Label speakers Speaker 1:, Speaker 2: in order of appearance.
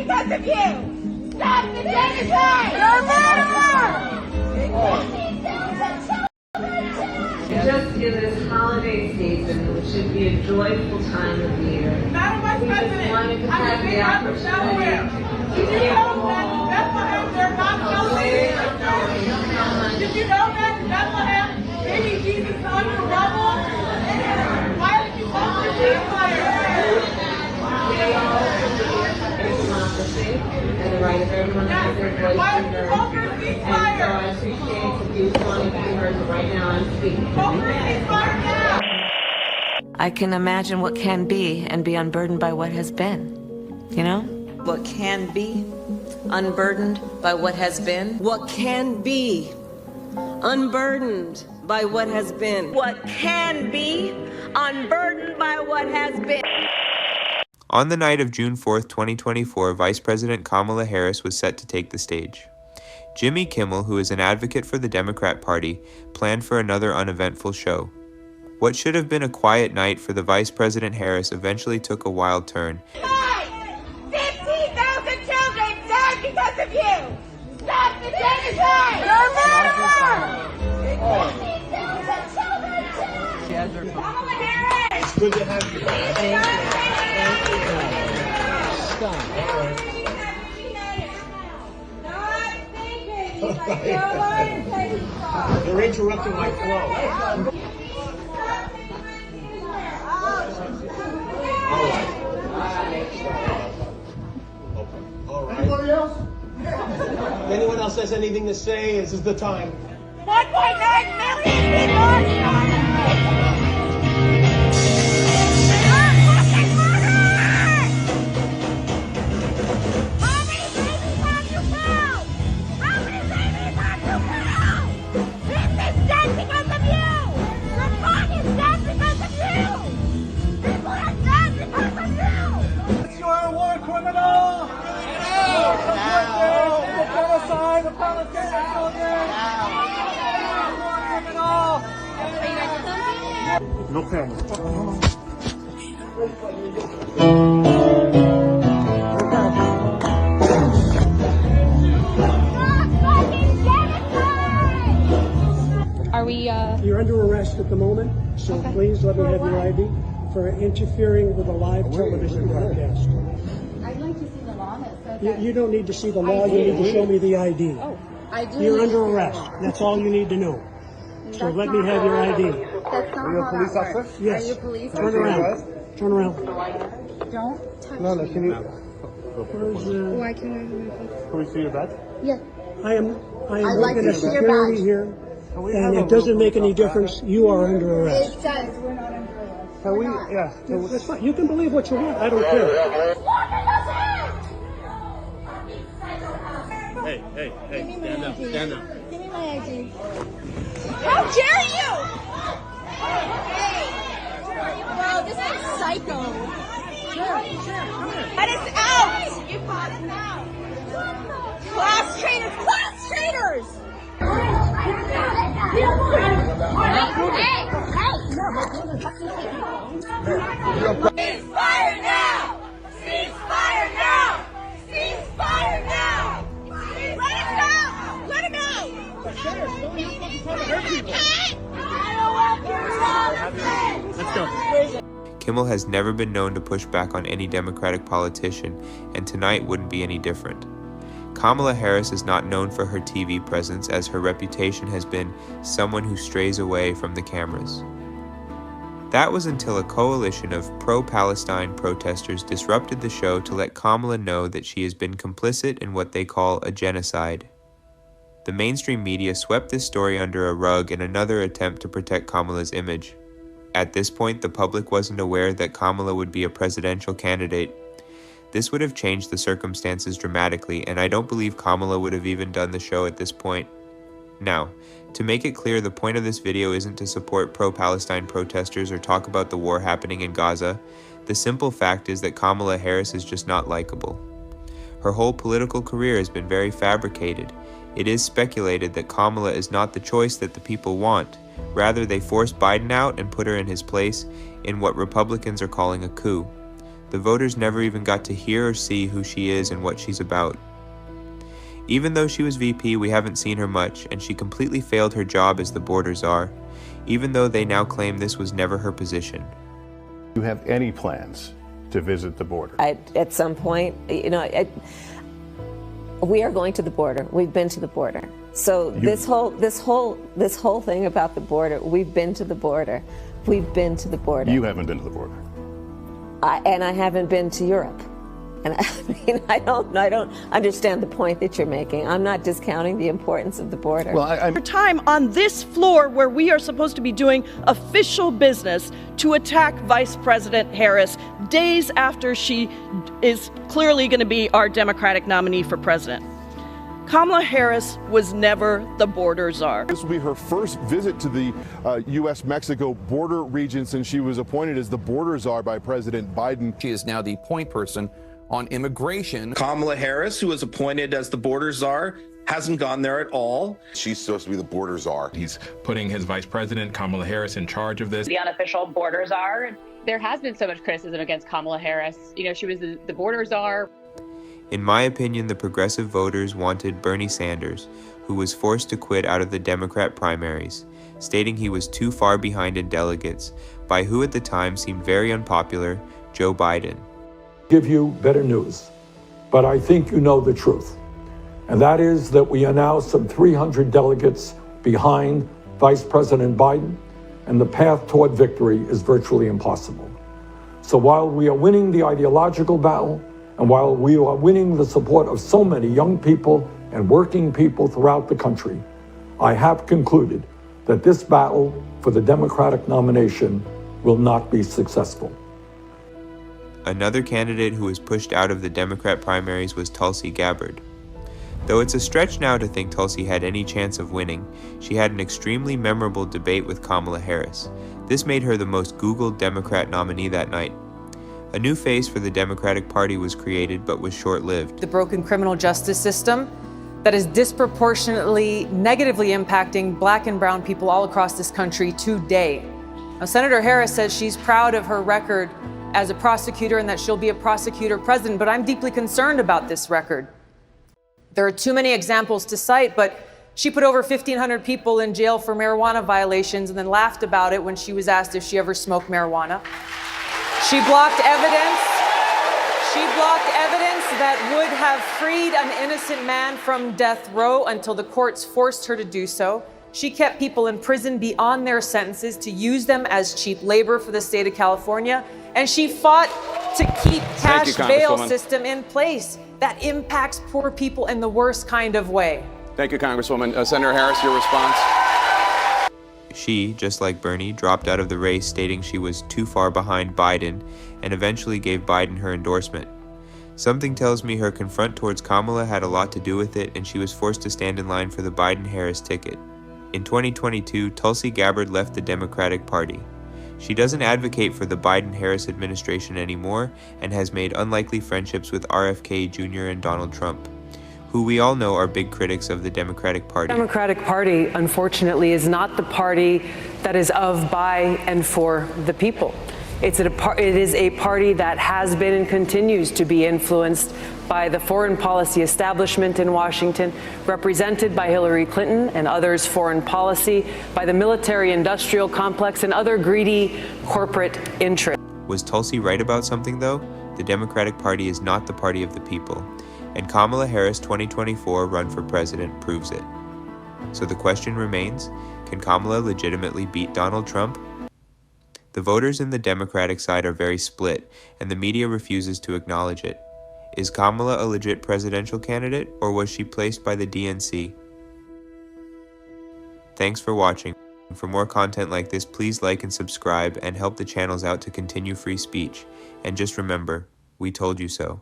Speaker 1: because of you! Stop the genocide! You're a murderer!
Speaker 2: Just in this holiday season, which should be a joyful time of year,
Speaker 1: Madam Vice President,
Speaker 2: wanted to
Speaker 1: I'm
Speaker 2: have the opportunity
Speaker 1: Did you know that in Bethlehem they're not celebrating? Did you know that in Bethlehem baby Jesus is under rubble? Why did you vote for ceasefire?
Speaker 2: democracy and the right of everyone to have their voice heard. And so I appreciate the views wanting to be heard, but right now I'm speaking.
Speaker 3: I can imagine what can be and be unburdened by what has been, you know?
Speaker 4: What can be, unburdened by what has been. What can be, unburdened by what has been. What can be, unburdened by what has been.
Speaker 5: On the night of June 4th, 2024, Vice President Kamala Harris was set to take the stage. Jimmy Kimmel, who is an advocate for the Democrat Party, planned for another uneventful show. What should have been a quiet night for the Vice President Harris eventually took a wild turn.
Speaker 1: 15,000 children died because of you! Stop the genocide! You're a murderer! 15,000 children died! Kamala Harris!
Speaker 6: It's good to have you back.
Speaker 1: Thank you.
Speaker 6: You're interrupting my flow. All right. Anybody else? If anyone else has anything to say, this is the time.
Speaker 1: 1.9 million people!
Speaker 6: No camera.
Speaker 7: Are we,
Speaker 8: You're under arrest at the moment, so please let me have your ID for interfering with a live television broadcast.
Speaker 7: I'd like to see the law that says
Speaker 8: You don't need to see the law, you need to show me the ID.
Speaker 7: Oh, I do.
Speaker 8: You're under arrest. That's all you need to know. So let me have your ID.
Speaker 7: That's not
Speaker 6: Are you a police officer?
Speaker 8: Yes.
Speaker 7: Are you a police
Speaker 8: Turn around. Turn around.
Speaker 7: Don't touch
Speaker 6: No, can you?
Speaker 8: Where's,
Speaker 7: Why can't I have my phone?
Speaker 6: Can we see your badge?
Speaker 7: Yeah.
Speaker 8: I am
Speaker 7: I'd like
Speaker 8: working
Speaker 7: to
Speaker 8: as
Speaker 7: see your
Speaker 8: security
Speaker 7: badge.
Speaker 8: here, and it doesn't make any difference. You are under arrest.
Speaker 7: It says we're not under arrest.
Speaker 6: Can we? Yeah.
Speaker 8: That's fine. You can believe what you want. I don't care.
Speaker 6: Hey, stand up, stand up.
Speaker 7: Give me my ID.
Speaker 1: How dare you!
Speaker 7: Wow, this is psycho.
Speaker 1: That is out! You bought it out! Class traitors! Class traitors! Ceasefire now! Ceasefire now! Ceasefire now! Let him out! Let him out!
Speaker 6: Let's go.
Speaker 5: Kimmel has never been known to push back on any Democratic politician, and tonight wouldn't be any different. Kamala Harris is not known for her TV presence, as her reputation has been someone who strays away from the cameras. That was until a coalition of pro-Palestine protesters disrupted the show to let Kamala know that she has been complicit in what they call a genocide. The mainstream media swept this story under a rug in another attempt to protect Kamala's image. At this point, the public wasn't aware that Kamala would be a presidential candidate. This would have changed the circumstances dramatically, and I don't believe Kamala would have even done the show at this point. Now, to make it clear, the point of this video isn't to support pro-Palestine protesters or talk about the war happening in Gaza. The simple fact is that Kamala Harris is just not likable. Her whole political career has been very fabricated. It is speculated that Kamala is not the choice that the people want. Rather, they forced Biden out and put her in his place in what Republicans are calling a coup. The voters never even got to hear or see who she is and what she's about. Even though she was VP, we haven't seen her much, and she completely failed her job as the border czar, even though they now claim this was never her position.
Speaker 9: Do you have any plans to visit the border?
Speaker 4: At some point, we are going to the border. We've been to the border. So this whole thing about the border, we've been to the border. We've been to the border.
Speaker 9: You haven't been to the border.
Speaker 4: And I haven't been to Europe. And I don't understand the point that you're making. I'm not discounting the importance of the border.
Speaker 10: Well, time on this floor where we are supposed to be doing official business to attack Vice President Harris days after she is clearly going to be our Democratic nominee for president. Kamala Harris was never the border czar.
Speaker 11: This will be her first visit to the U.S.-Mexico border region since she was appointed as the border czar by President Biden.
Speaker 12: She is now the point person on immigration.
Speaker 13: Kamala Harris, who was appointed as the border czar, hasn't gone there at all.
Speaker 14: She's supposed to be the border czar.
Speaker 15: He's putting his vice president, Kamala Harris, in charge of this.
Speaker 16: The unofficial border czar. There has been so much criticism against Kamala Harris. You know, she was the border czar.
Speaker 5: In my opinion, the progressive voters wanted Bernie Sanders, who was forced to quit out of the Democrat primaries, stating he was too far behind in delegates by who at the time seemed very unpopular, Joe Biden.
Speaker 17: Give you better news, but I think you know the truth. And that is that we are now some 300 delegates behind Vice President Biden, and the path toward victory is virtually impossible. So while we are winning the ideological battle, and while we are winning the support of so many young people and working people throughout the country, I have concluded that this battle for the Democratic nomination will not be successful.
Speaker 5: Another candidate who was pushed out of the Democrat primaries was Tulsi Gabbard. Though it's a stretch now to think Tulsi had any chance of winning, she had an extremely memorable debate with Kamala Harris. This made her the most Googled Democrat nominee that night. A new face for the Democratic Party was created, but was short-lived.
Speaker 18: The broken criminal justice system that is disproportionately negatively impacting Black and brown people all across this country today. Now, Senator Harris says she's proud of her record as a prosecutor and that she'll be a prosecutor president, but I'm deeply concerned about this record. There are too many examples to cite, but she put over 1,500 people in jail for marijuana violations and then laughed about it when she was asked if she ever smoked marijuana. She blocked evidence. She blocked evidence that would have freed an innocent man from death row until the courts forced her to do so. She kept people in prison beyond their sentences to use them as cheap labor for the state of California. And she fought to keep cash bail system in place that impacts poor people in the worst kind of way.
Speaker 12: Thank you, Congresswoman. Senator Harris, your response?
Speaker 5: She, just like Bernie, dropped out of the race, stating she was too far behind Biden, and eventually gave Biden her endorsement. Something tells me her confront towards Kamala had a lot to do with it, and she was forced to stand in line for the Biden-Harris ticket. In 2022, Tulsi Gabbard left the Democratic Party. She doesn't advocate for the Biden-Harris administration anymore and has made unlikely friendships with RFK Jr. and Donald Trump, who we all know are big critics of the Democratic Party.
Speaker 18: The Democratic Party, unfortunately, is not the party that is of, by, and for the people. It is a party that has been and continues to be influenced by the foreign policy establishment in Washington, represented by Hillary Clinton and others' foreign policy, by the military-industrial complex and other greedy corporate interests.
Speaker 5: Was Tulsi right about something, though? The Democratic Party is not the party of the people, and Kamala Harris' 2024 run for president proves it. So the question remains, can Kamala legitimately beat Donald Trump? The voters in the Democratic side are very split, and the media refuses to acknowledge it. Is Kamala a legit presidential candidate, or was she placed by the DNC? Thanks for watching. For more content like this, please like and subscribe and help the channels out to continue free speech. And just remember, we told you so.